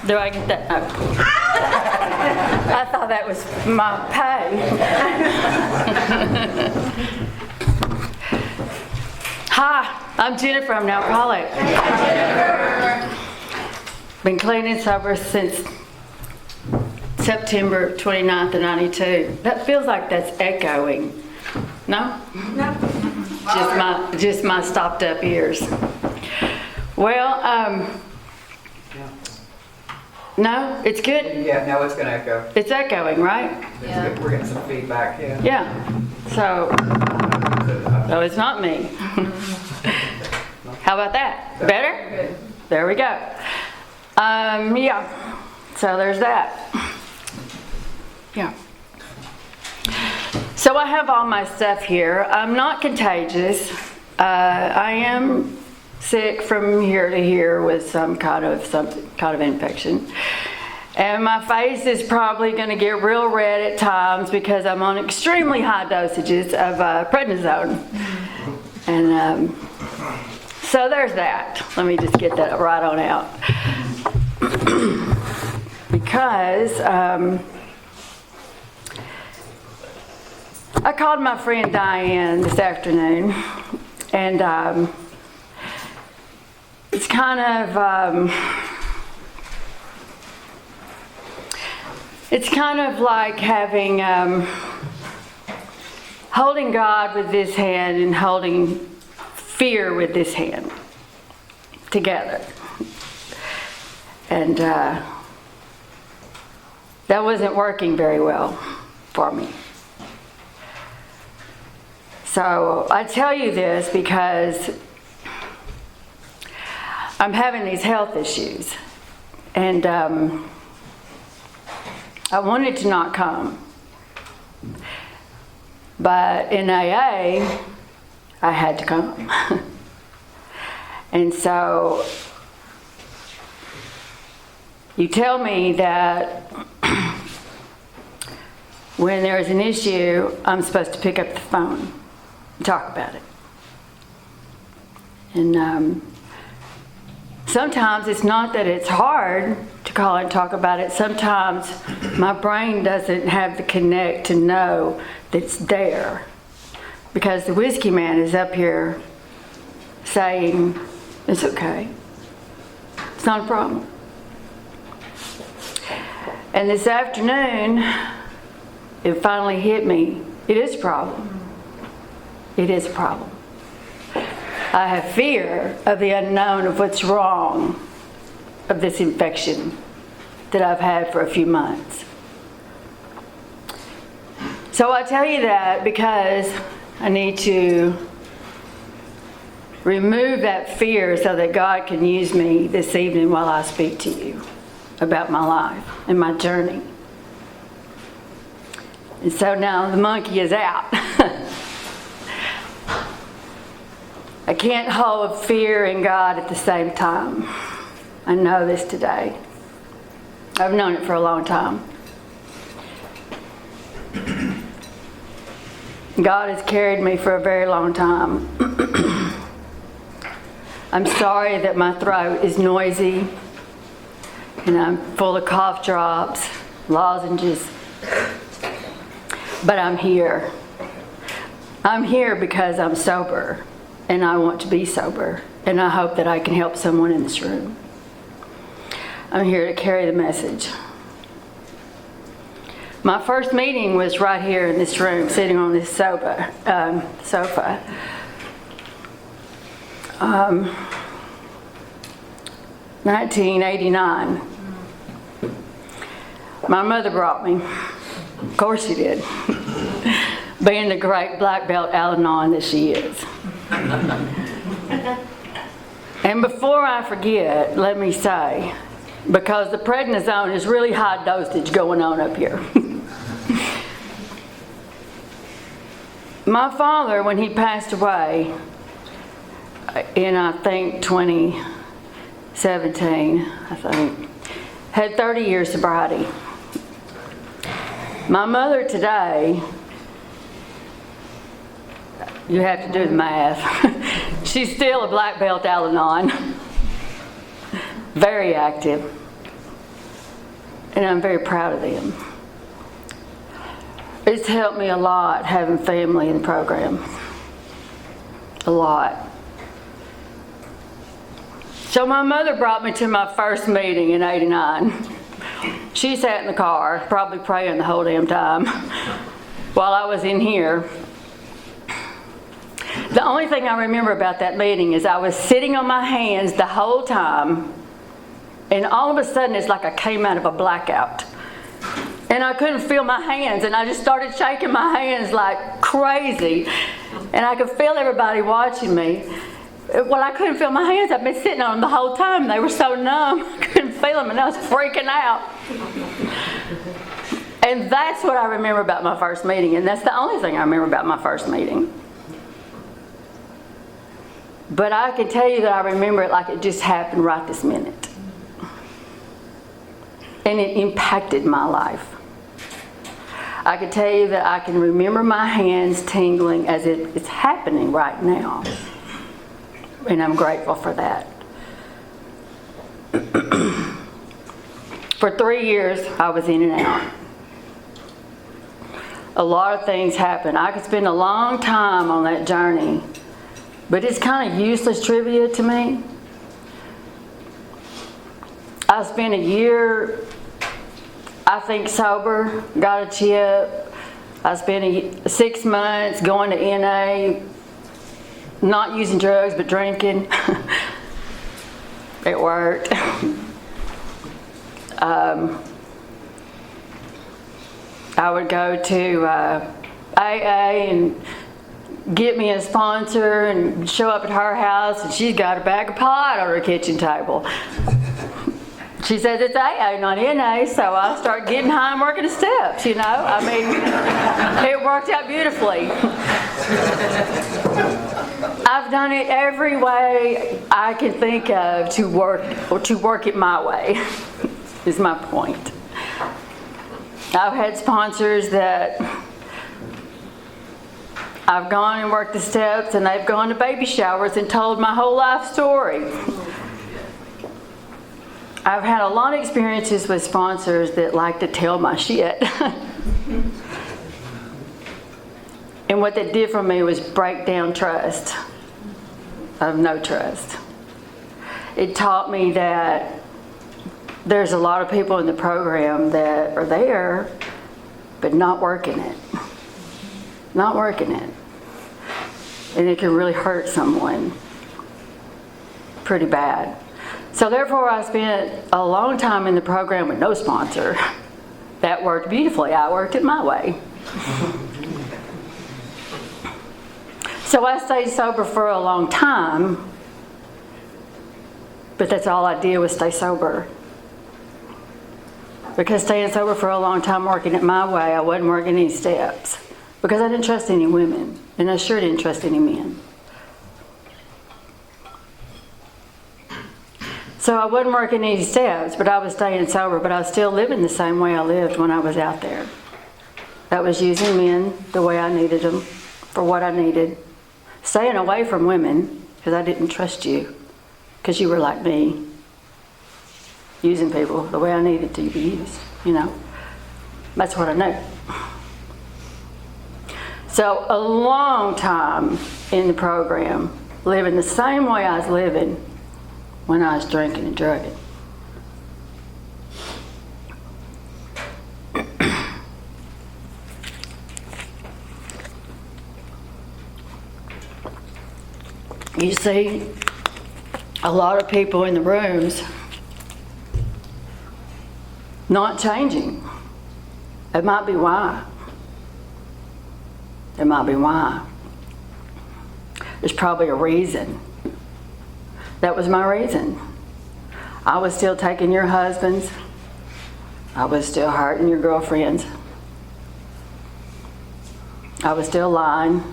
Do I get that? No. I thought that was my pay. Hi, I'm Jennifer. I'm an alcoholic. Been clean and sober since September 29th of 92. That feels like that's echoing. No? No. Just my stopped up ears. Well, no, it's good. Yeah, no, it's gonna echo. It's echoing, right? Yeah. We're getting some feedback, yeah. Yeah. So, no, it's not me. How about that? Better? There we go. Yeah. So there's that. Yeah. So I have all my stuff here. I'm not contagious. I am sick from here to here with some kind of infection. And my face is probably going to get real red at times because I'm on extremely high dosages of prednisone. And so there's that. Let me just get that right on out. Because I called my friend Diane this afternoon, and it's kind of like having holding God with this hand and holding fear with this hand together. And that wasn't working very well for me. So I tell you this because I'm having these health issues, and I wanted to not come. But in AA, I had to come. And so you tell me that when there's an issue, I'm supposed to pick up the phone and talk about it. And sometimes it's not that it's hard to call and talk about it. Sometimes my brain doesn't have the connect to know that it's there. Because the whiskey man is up here saying, it's okay. It's not a problem. And this afternoon, it finally hit me. It is a problem. It is a problem. I have fear of the unknown, of what's wrong, of this infection that I've had for a few months. So I tell you that because I need to remove that fear so that God can use me this evening while I speak to you about my life and my journey. And so now the monkey is out. I can't hold fear and God at the same time. I know this today. I've known it for a long time. God has carried me for a very long time. I'm sorry that my throat is noisy and I'm full of cough drops, lozenges, but I'm here. I'm here because I'm sober and I want to be sober, and I hope that I can help someone in this room. I'm here to carry the message. My first meeting was right here in this room, sitting on this sofa. 1989. My mother brought me. Of course she did. Being the great black belt Al-Anon that she is. And before I forget, let me say, because the prednisone is really high dosage going on up here. My father, when he passed away in, I think, 2017, had 30 years sobriety. My mother today, you have to do the math. She's still a black belt Al-Anon. Very active. and I'm very proud of them. It's helped me a lot having family in the program. A lot. So my mother brought me to my first meeting in '89. She sat in the car, probably praying the whole damn time, while I was in here. The only thing I remember about that meeting is I was sitting on my hands the whole time, and all of a sudden it's like I came out of a blackout. And I couldn't feel my hands, and I just started shaking my hands like crazy. And I could feel everybody watching me. Well, I couldn't feel my hands. I've been sitting on them the whole time. They were so numb. I couldn't feel them, and I was freaking out. And that's what I remember about my first meeting, and that's the only thing I remember about my first meeting. But I can tell you that I remember it like it just happened right this minute. And it impacted my life. I can tell you that I can remember my hands tingling as it's happening right now. And I'm grateful for that. For 3 years, I was in and out. A lot of things happened. I could spend a long time on that journey, but it's kind of useless trivia to me. I spent a year, I think, sober, got a chip. I spent 6 months going to NA, not using drugs but drinking. It worked. I would go to AA and get me a sponsor and show up at her house, and she's got a bag of pot on her kitchen table. She says it's AA, not NA, so I start getting high and working the steps, you know. I mean, it worked out beautifully. I've done it every way I can think of to work it my way, is my point. I've had sponsors that I've gone and worked the steps, and they've gone to baby showers and told my whole life story. I've had a lot of experiences with sponsors that like to tell my shit. And what that did for me was break down trust of no trust. It taught me that there's a lot of people in the program that are there, but not working it. Not working it. And it can really hurt someone pretty bad. So therefore, I spent a long time in the program with no sponsor. That worked beautifully. I worked it my way. So I stayed sober for a long time, but that's all I did was stay sober. Because staying sober for a long time, working it my way, I wasn't working any steps. Because I didn't trust any women, and I sure didn't trust any men. So I wasn't working any steps, but I was staying sober, but I was still living the same way I lived when I was out there. That was using men the way I needed them, for what I needed. Staying away from women, because I didn't trust you, because you were like me. Using people the way I needed to be used, you know. That's what I knew. So a long time in the program, living the same way I was living when I was drinking and drugging. You see a lot of people in the rooms not changing. It might be why. It might be why. There's probably a reason. That was my reason. I was still taking your husbands. I was still hurting your girlfriends. I was still lying.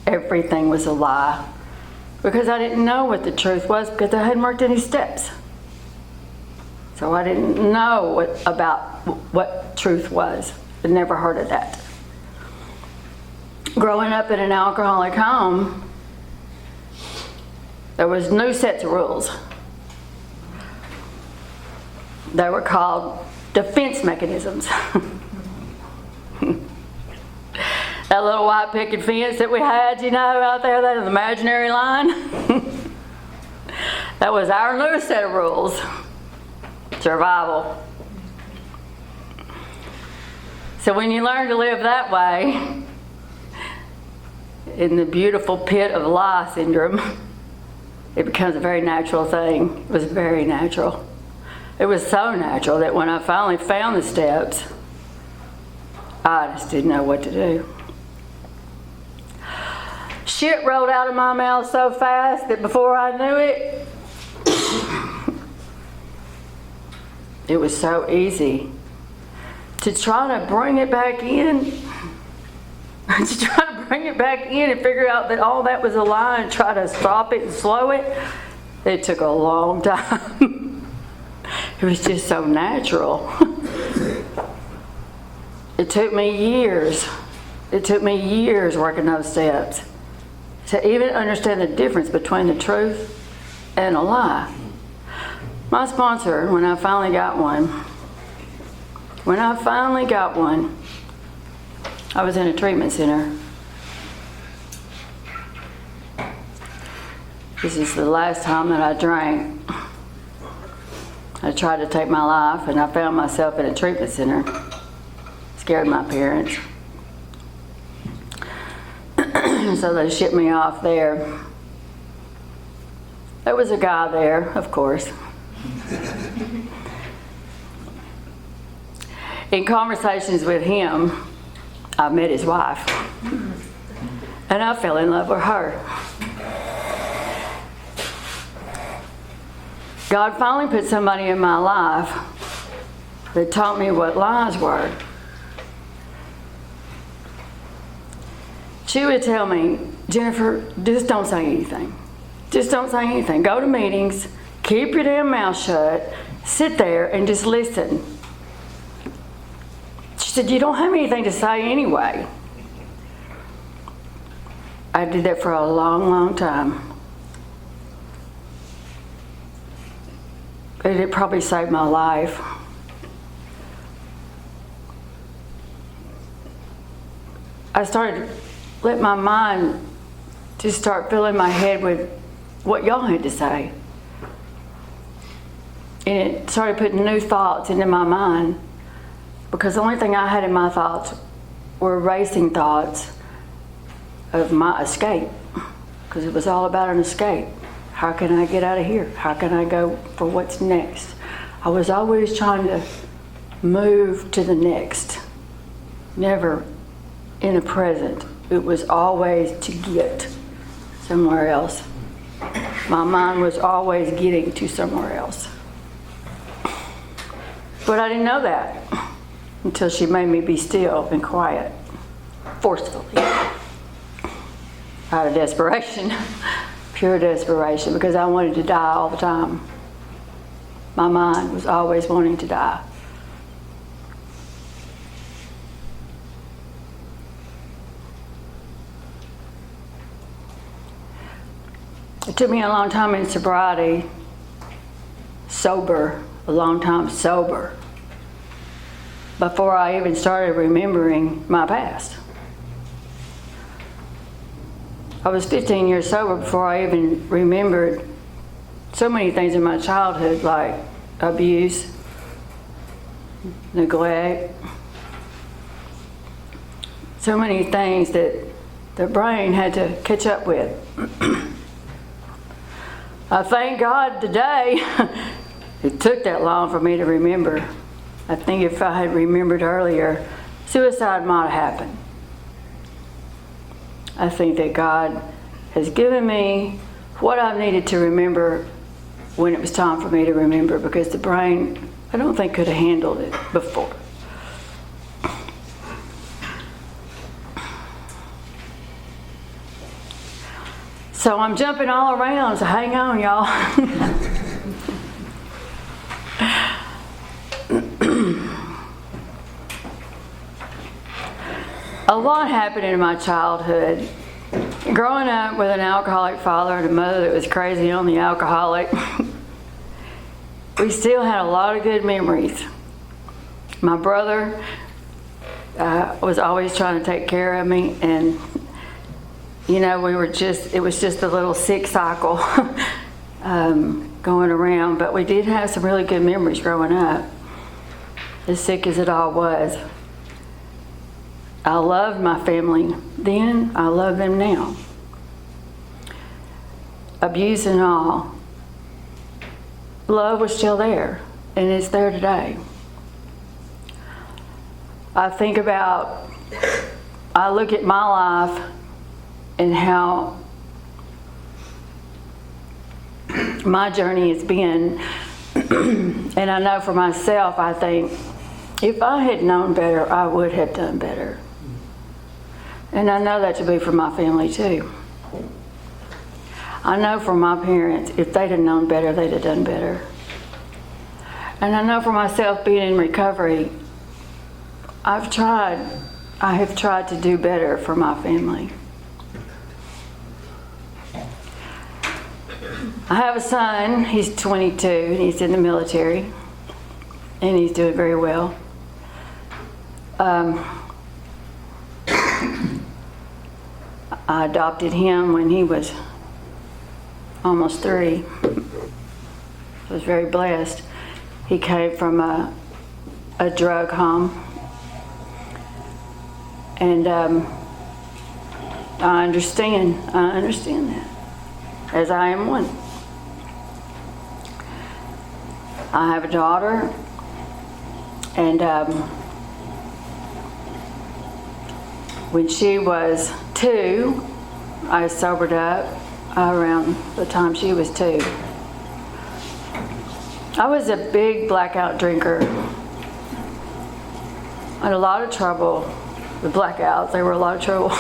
Everything was a lie. Because I didn't know what the truth was, because I hadn't worked any steps. So I didn't know about what truth was. I'd never heard of that. Growing up in an alcoholic home, there was no sets of rules. They were called defense mechanisms. That little white picket fence that we had, you know, out there, that imaginary line. That was our new set of rules. Survival. So when you learn to live that way, in the beautiful pit of lie syndrome, it becomes a very natural thing. It was very natural. It was so natural that when I finally found the steps, I just didn't know what to do. Shit rolled out of my mouth so fast that before I knew it, it was so easy to try to bring it back in, and figure out that all that was a lie and try to stop it and slow it. It took a long time. It was just so natural. It took me years. It took me years working those steps to even understand the difference between the truth and a lie. My sponsor, when I finally got one, I was in a treatment center. This is the last time that I drank. I tried to take my life, and I found myself in a treatment center. Scared my parents. So they shipped me off there. There was a guy there, of course. In conversations with him, I met his wife. And I fell in love with her. God finally put somebody in my life that taught me what lies were. She would tell me, Jennifer, just don't say anything. Just don't say anything. Go to meetings, keep your damn mouth shut, sit there and just listen. She said, you don't have anything to say anyway. I did that for a long, long time. But it probably saved my life. I started to let my mind just start filling my head with what y'all had to say. And it started putting new thoughts into my mind, because the only thing I had in my thoughts were racing thoughts of my escape, because it was all about an escape. How can I get out of here? How can I go for what's next? I was always trying to move to the next, never in the present. It was always to get somewhere else. My mind was always getting to somewhere else. But I didn't know that until she made me be still and quiet, forcefully, out of desperation, pure desperation, because I wanted to die all the time. My mind was always wanting to die. It took me a long time in sobriety, a long time sober, before I even started remembering my past. I was 15 years sober before I even remembered so many things in my childhood, like abuse, neglect, so many things that the brain had to catch up with. I thank God today it took that long for me to remember. I think if I had remembered earlier, suicide might have happened. I think that God has given me what I've needed to remember when it was time for me to remember, because the brain, I don't think, could have handled it before. So I'm jumping all around, so hang on, y'all. A lot happened in my childhood. Growing up with an alcoholic father and a mother that was crazy on the alcoholic, we still had a lot of good memories. My brother was always trying to take care of me, and it was just a little sick cycle going around, but we did have some really good memories growing up, as sick as it all was. I loved my family then, I love them now. Abuse and all, love was still there, and it's there today. I look at my life and how my journey has been, and I know for myself, I think, if I had known better, I would have done better. And I know that to be for my family too. I know for my parents, if they'd have known better, they'd have done better. And I know for myself, being in recovery, I have tried to do better for my family. I have a son, he's 22, and he's in the military, and he's doing very well. I adopted him when he was almost 3. I was very blessed. He came from a drug home. And I understand that, as I am one. I have a daughter, and when she was 2, I sobered up around the time she was 2. I was a big blackout drinker. I had a lot of trouble with blackouts. They were a lot of trouble.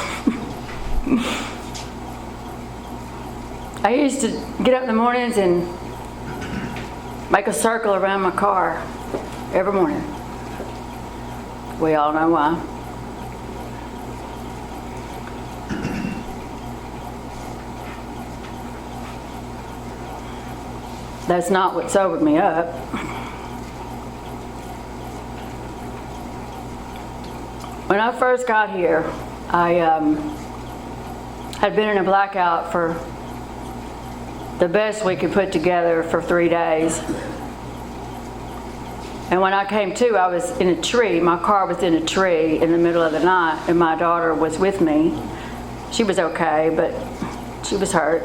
I used to get up in the mornings and make a circle around my car every morning. We all know why. That's not what sobered me up. When I first got here, I had been in a blackout for the best we could put together for 3 days. And when I came to, I was in a tree. My car was in a tree in the middle of the night, and my daughter was with me. She was okay, but she was hurt.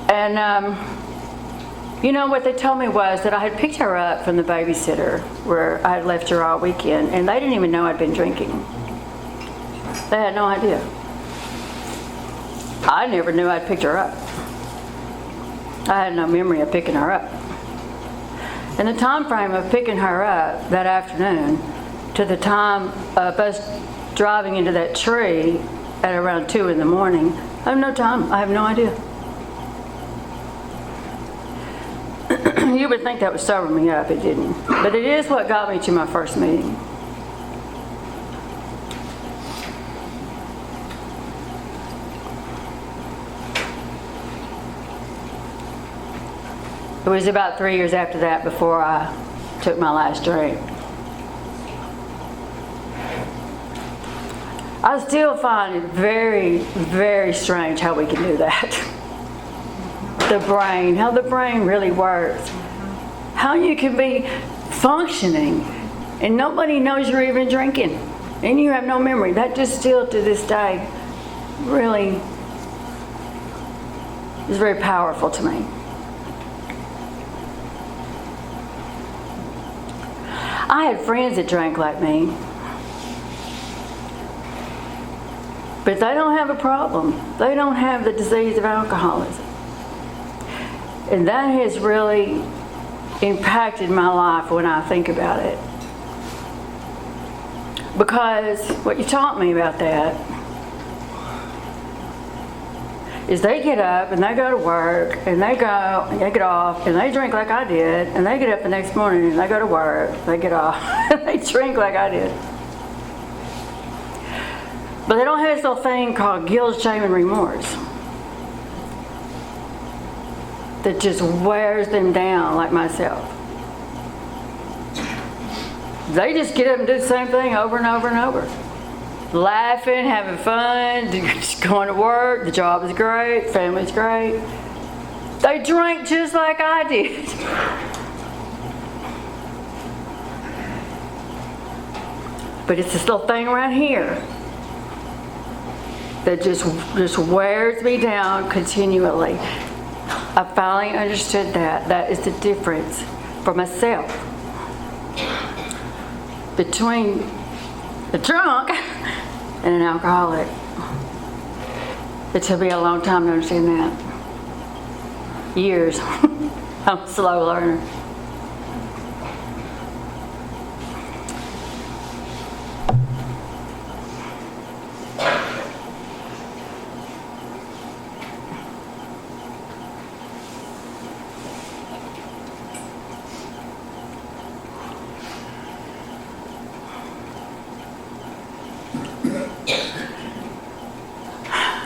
And what they told me was that I had picked her up from the babysitter where I had left her all weekend, and they didn't even know I'd been drinking. They had no idea. I never knew I'd picked her up. I had no memory of picking her up. And the time frame of picking her up that afternoon to the time of us driving into that tree at around 2 in the morning, I have no time. I have no idea. You would think that would sober me up. It didn't. But it is what got me to my first meeting. It was about 3 years after that before I took my last drink. I still find it very, very strange how we can do that. How the brain really works. How you can be functioning and nobody knows you're even drinking and you have no memory. That just still to this day really is very powerful to me. I had friends that drank like me, but they don't have a problem. They don't have the disease of alcoholism. And that has really impacted my life when I think about it. Because what you taught me about that is they get up and they go to work and they get off and they drink like I did, and they get up the next morning and they go to work, they get off and they drink like I did. But they don't have this little thing called guilt, shame, and remorse that just wears them down like myself. They just get up and do the same thing over and over and over. Laughing, having fun, just going to work, the job is great, family's great. They drink just like I did. But it's this little thing around here that just wears me down continually. I finally understood that. That is the difference for myself between a drunk and an alcoholic. It took me a long time to understand that. Years. I'm a slow learner.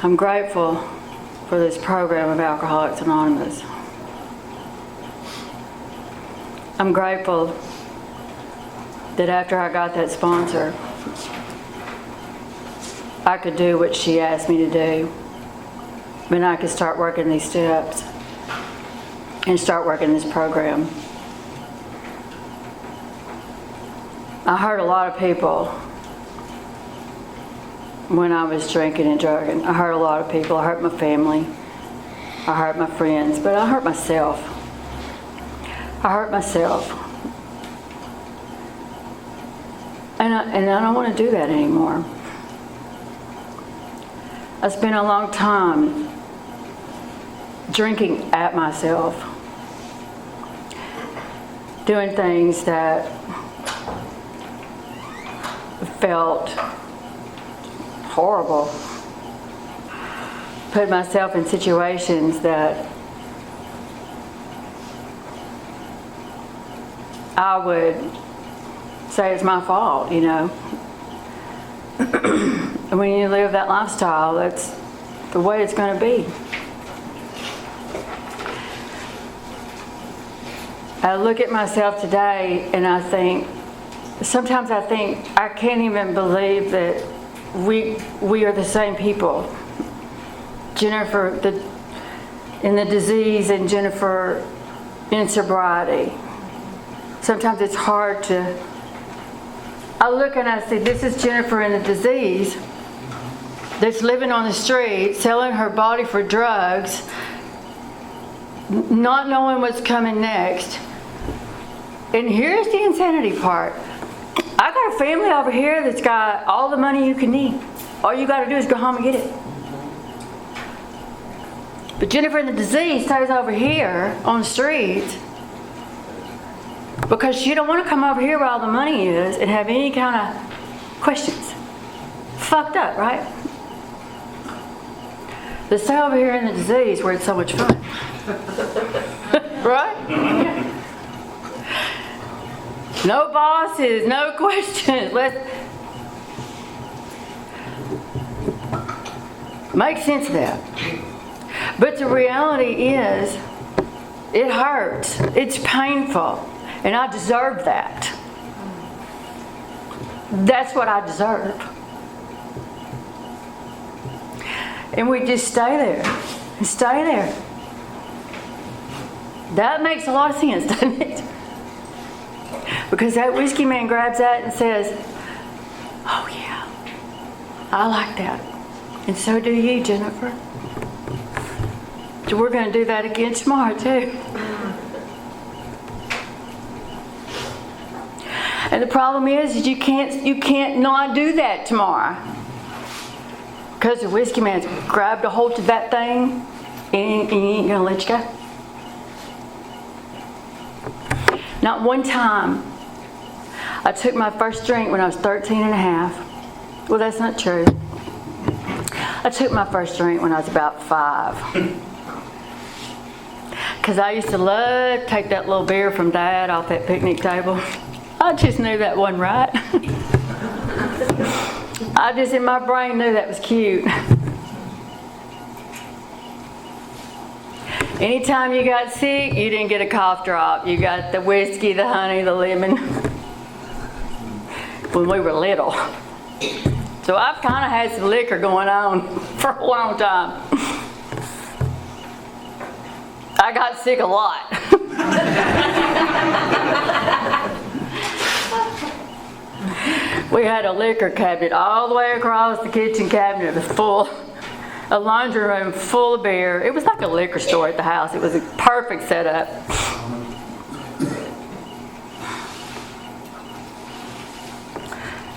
I'm grateful for this program of Alcoholics Anonymous. I'm grateful that after I got that sponsor, I could do what she asked me to do. And I could start working these steps and start working this program. I hurt a lot of people when I was drinking and drugging. I hurt a lot of people. I hurt my family. I hurt my friends, but I hurt myself. I hurt myself. And I don't want to do that anymore. I spent a long time drinking at myself, doing things that felt horrible, put myself in situations that I would say it's my fault, you know. And when you live that lifestyle, that's the way it's going to be. I look at myself today and I think, sometimes I think I can't even believe that we are the same people. Jennifer in the disease and Jennifer in sobriety. Sometimes it's hard to, I look and I see this is Jennifer in the disease that's living on the street, selling her body for drugs, not knowing what's coming next. And here's the insanity part. I got a family over here that's got all the money you can need. All you got to do is go home and get it. But Jennifer in the disease stays over here on the street because she don't want to come over here where all the money is and have any kind of questions. Fucked up, right? They stay over here in the disease where it's so much fun. Right? No bosses, no questions. Let's make sense of that. But the reality is, it hurts. It's painful. And I deserve that. That's what I deserve. And we just stay there. And stay there. That makes a lot of sense, doesn't it? Because that whiskey man grabs that and says, oh yeah, I like that. And so do you, Jennifer. So we're going to do that again tomorrow too. And the problem is you can't not do that tomorrow. Because the whiskey man's grabbed a hold of that thing and he ain't going to let you go. Not one time. I took my first drink when I was 13 and a half. Well, that's not true. I took my first drink when I was about 5. Because I used to love to take that little beer from Dad off that picnic table. I just knew that wasn't right. I just, in my brain, knew that was cute. Anytime you got sick, you didn't get a cough drop. You got the whiskey, the honey, the lemon. when we were little. So I've kind of had some liquor going on for a long time. I got sick a lot. We had a liquor cabinet all the way across the kitchen cabinet. It was full. A laundry room full of beer. It was like a liquor store at the house. It was a perfect setup.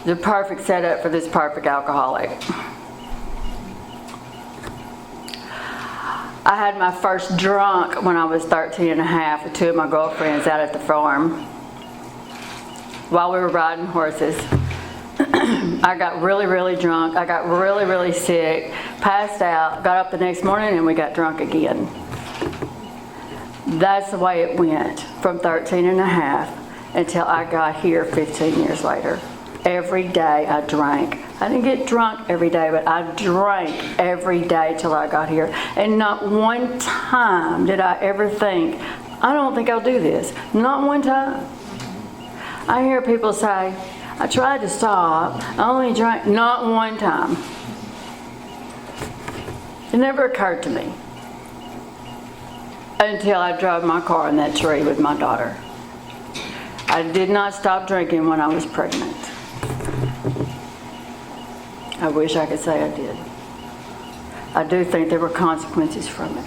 The perfect setup for this perfect alcoholic. I had my first drunk when I was 13 and a half with two of my girlfriends out at the farm while we were riding horses. I got really, really drunk. I got really, really sick, passed out, got up the next morning, and we got drunk again. That's the way it went from 13 and a half until I got here 15 years later. Every day I drank. I didn't get drunk every day, but I drank every day till I got here. And not one time did I ever think, I don't think I'll do this. Not one time. I hear people say, I tried to stop, I only drank, not one time. It never occurred to me until I drove my car in that tree with my daughter. I did not stop drinking when I was pregnant. I wish I could say I did. I do think there were consequences from it.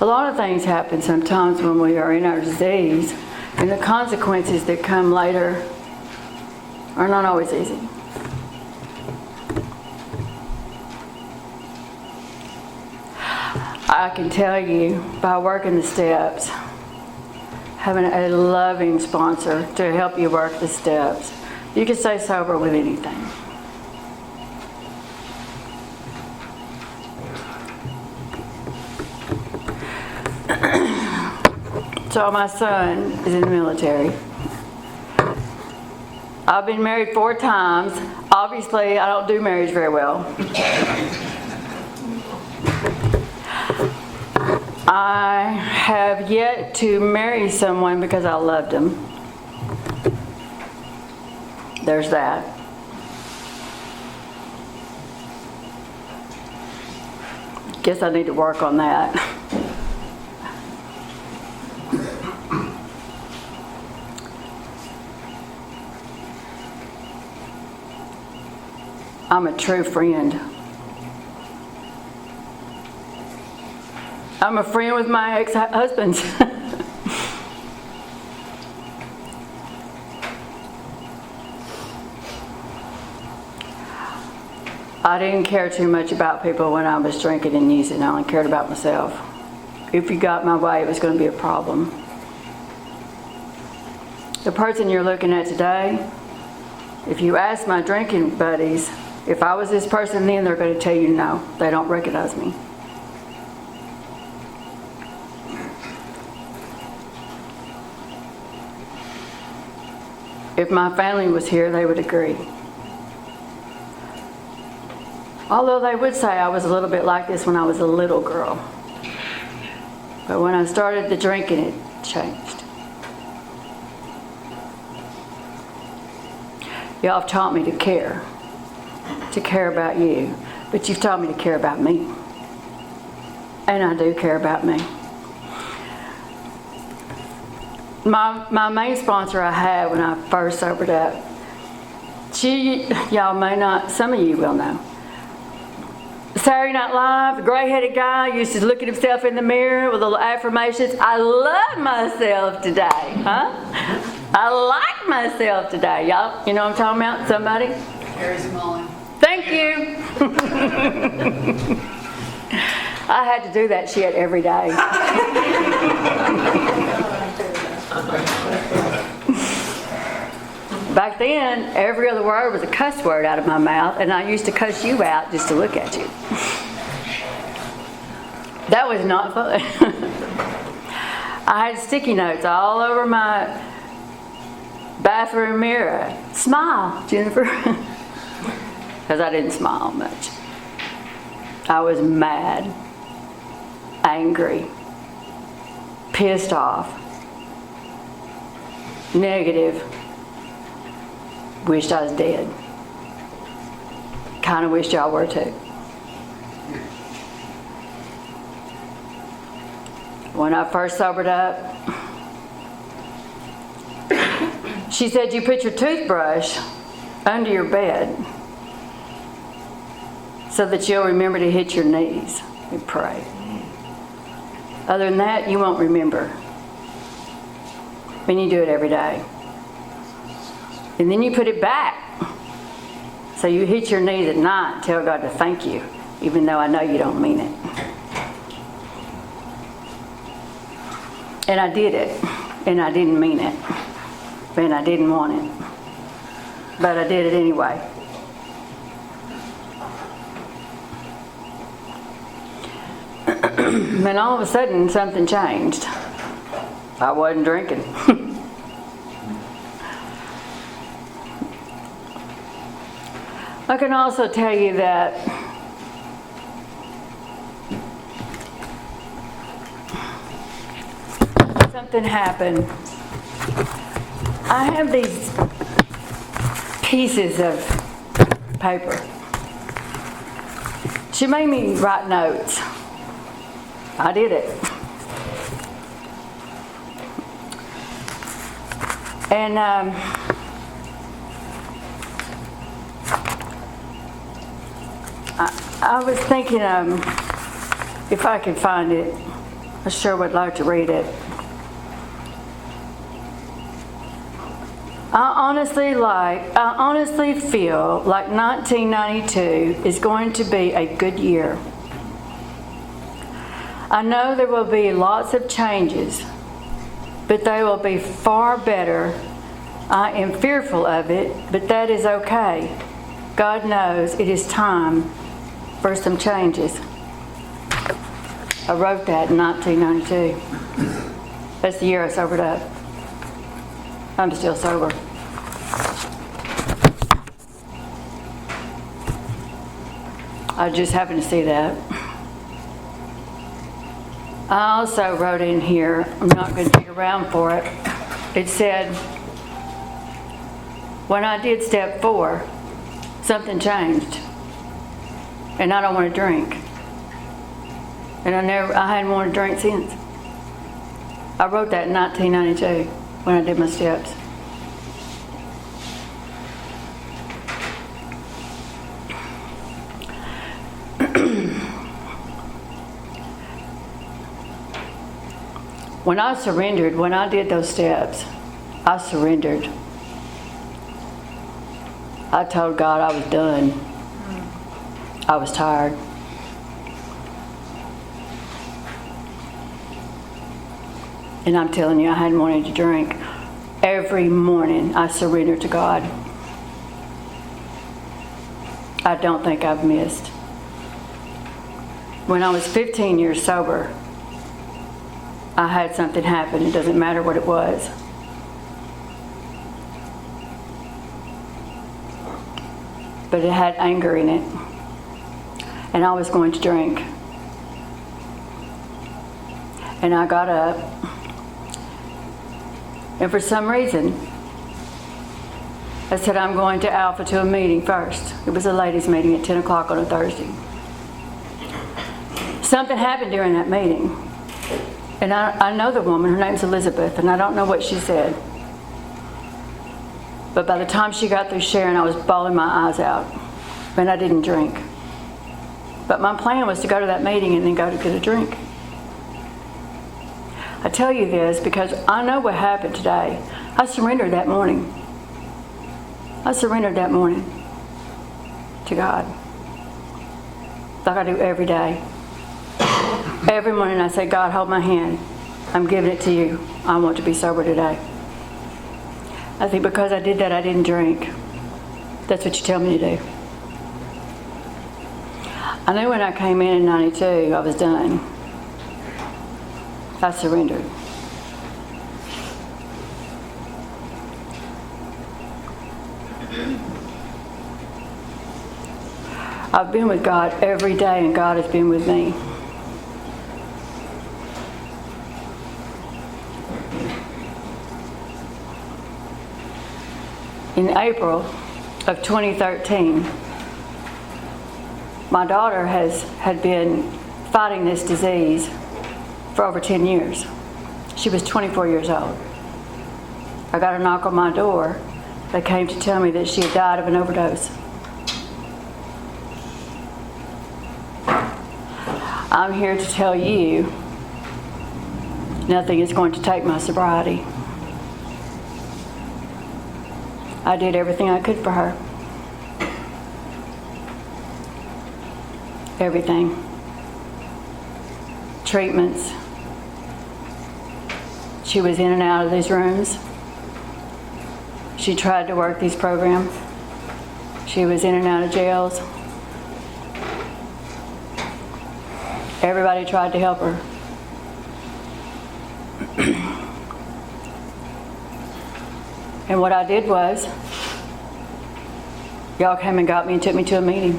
A lot of things happen sometimes when we are in our disease, and the consequences that come later are not always easy. I can tell you, by working the steps, having a loving sponsor to help you work the steps, you can stay sober with anything. So my son is in the military. I've been married 4 times. Obviously, I don't do marriage very well. I have yet to marry someone because I loved him. There's that. Guess I need to work on that. I'm a true friend. I'm a friend with my ex-husbands. I didn't care too much about people when I was drinking and using. I only cared about myself. If you got my way, it was going to be a problem. The person you're looking at today, if you ask my drinking buddies, if I was this person then, they're going to tell you no. They don't recognize me. If my family was here, they would agree. Although they would say I was a little bit like this when I was a little girl. But when I started the drinking, it changed. Y'all have taught me to care about you, but you've taught me to care about me. And I do care about me. My main sponsor I had when I first sobered up, y'all may not, some of you will know. Saturday Night Live, the gray-headed guy used to look at himself in the mirror with little affirmations. I love myself today, huh? I like myself today, y'all. You know what I'm talking about? Somebody? Harry Smalley. Thank you. I had to do that shit every day. Back then, every other word was a cuss word out of my mouth, and I used to cuss you out just to look at you. That was not fun. I had sticky notes all over my bathroom mirror. Smile, Jennifer. Because I didn't smile much. I was mad, angry, pissed off, negative, wished I was dead. Kind of wished y'all were too. When I first sobered up, she said, you put your toothbrush under your bed so that you'll remember to hit your knees and pray. Other than that, you won't remember. And you do it every day. And then you put it back. So you hit your knees at night and tell God to thank you, even though I know you don't mean it. And I did it. And I didn't mean it. And I didn't want it. But I did it anyway. And all of a sudden, something changed. I wasn't drinking. I can also tell you that something happened. I have these pieces of paper. She made me write notes. I did it. And I was thinking if I could find it, I sure would like to read it. I honestly feel like 1992 is going to be a good year. I know there will be lots of changes, but they will be far better. I am fearful of it, but that is okay. God knows it is time for some changes. I wrote that in 1992. That's the year I sobered up. I'm still sober. I just happened to see that. I also wrote in here, I'm not going to dig around for it. It said, when I did step 4, something changed. And I don't want to drink. And I hadn't wanted to drink since. I wrote that in 1992 when I did my steps. When I surrendered, when I did those steps, I surrendered. I told God I was done. I was tired. And I'm telling you, I hadn't wanted to drink. Every morning I surrendered to God. I don't think I've missed. When I was 15 years sober, I had something happen. It doesn't matter what it was. But it had anger in it. And I was going to drink. And I got up. And for some reason, I said, I'm going to Alpha to a meeting first. It was a ladies' meeting at 10 o'clock on a Thursday. Something happened during that meeting. And I know the woman, her name's Elizabeth, and I don't know what she said. But by the time she got through sharing, I was bawling my eyes out. And I didn't drink. But my plan was to go to that meeting and then go to get a drink. I tell you this because I know what happened today. I surrendered that morning. I surrendered that morning to God. Like I do every day. Every morning I say, God, hold my hand. I'm giving it to you. I want to be sober today. I think because I did that, I didn't drink. That's what you tell me to do. I knew when I came in 92, I was done. I surrendered. I've been with God every day, and God has been with me. in April of 2013. My daughter had been fighting this disease for over 10 years. She was 24 years old. I got a knock on my door. They came to tell me that she had died of an overdose. I'm here to tell you nothing is going to take my sobriety. I did everything I could for her. Everything. Treatments. She was in and out of these rooms. She tried to work these programs. She was in and out of jails. Everybody tried to help her. And what I did was, y'all came and got me and took me to a meeting.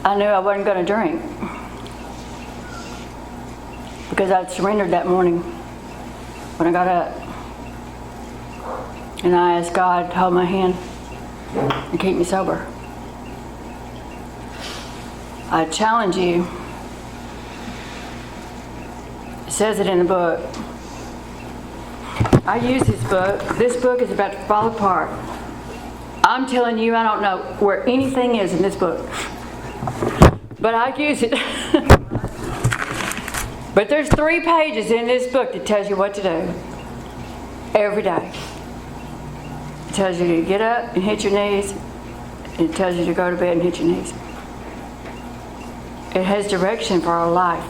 I knew I wasn't going to drink because I'd surrendered that morning when I got up. And I asked God to hold my hand and keep me sober. I challenge you. It says it in the book. I use this book. This book is about to fall apart. I'm telling you, I don't know where anything is in this book. But I use it. But there's 3 pages in this book that tells you what to do every day. It tells you to get up and hit your knees. And it tells you to go to bed and hit your knees. It has direction for our life.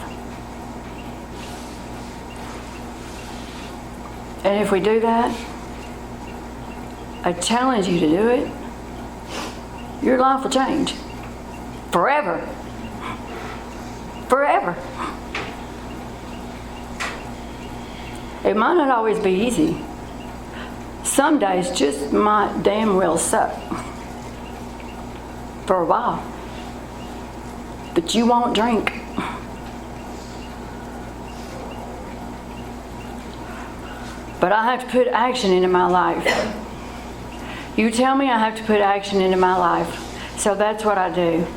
And if we do that, I challenge you to do it, your life will change. Forever. Forever. It might not always be easy. Some days just might damn well suck. For a while. But you won't drink. But I have to put action into my life. You tell me I have to put action into my life. So that's what I do.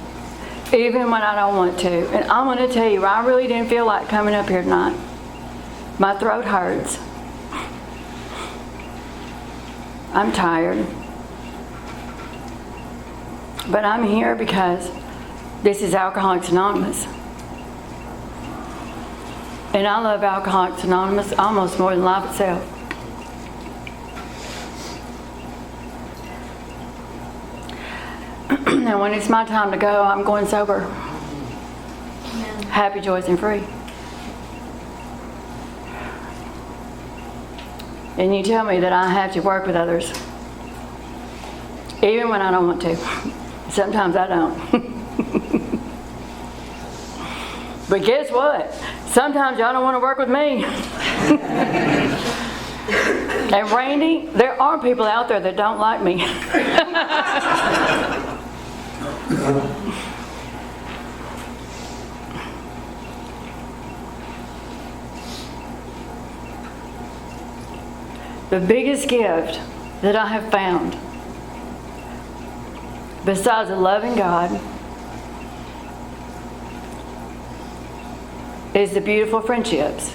Even when I don't want to. And I'm going to tell you, I really didn't feel like coming up here tonight. My throat hurts. I'm tired. But I'm here because this is Alcoholics Anonymous. And I love Alcoholics Anonymous almost more than life itself. And when it's my time to go, I'm going sober. Amen. Happy, joyous, and free. And you tell me that I have to work with others. Even when I don't want to. Sometimes I don't. But guess what? Sometimes y'all don't want to work with me. And Randy, there are people out there that don't like me. The biggest gift that I have found, besides a loving God, is the beautiful friendships.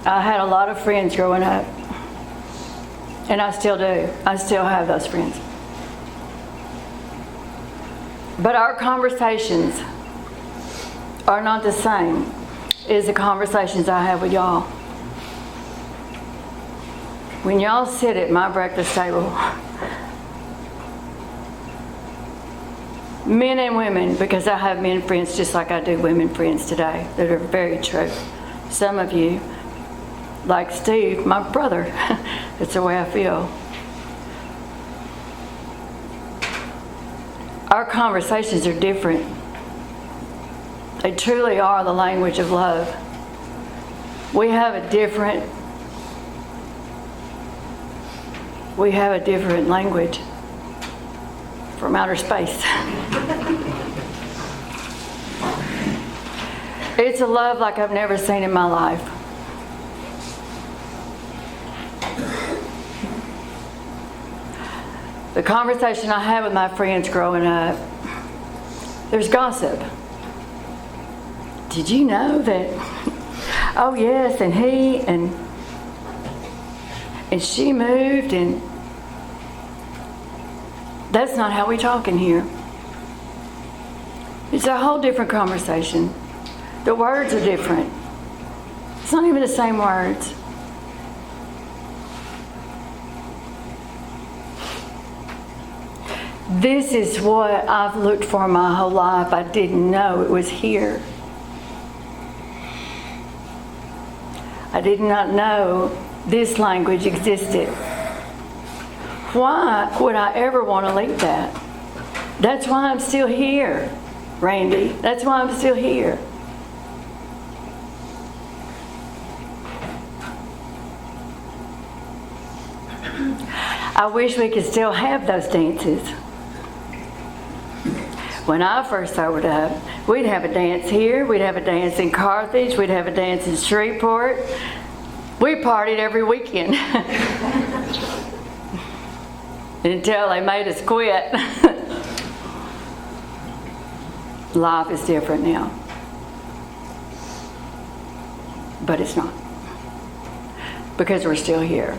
I had a lot of friends growing up, and I still do. I still have those friends. But our conversations are not the same as the conversations I have with y'all. When y'all sit at my breakfast table, men and women, because I have men friends just like I do women friends today that are very true. Some of you, like Steve, my brother, that's the way I feel. Our conversations are different. They truly are the language of love. We have a different language from outer space. It's a love like I've never seen in my life. The conversation I had with my friends growing up, there's gossip. Did you know that? Oh yes, and he and she moved, and that's not how we talk in here. It's a whole different conversation. The words are different. It's not even the same words. This is what I've looked for my whole life. I didn't know it was here. I did not know this language existed. Why would I ever want to leave that? That's why I'm still here, Randy. That's why I'm still here. I wish we could still have those dances. When I first sobered up, we'd have a dance here, we'd have a dance in Carthage, we'd have a dance in Shreveport. We partied every weekend until they made us quit. Life is different now, but it's not, because we're still here,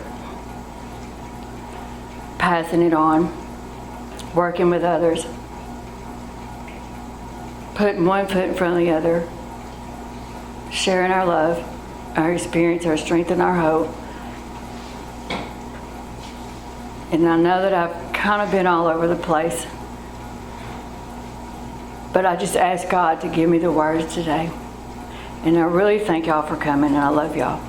passing it on, working with others, putting one foot in front of the other, sharing our love, our experience, our strength, and our hope. And I know that I've kind of been all over the place, but I just ask God to give me the words today. And I really thank y'all for coming, and I love y'all.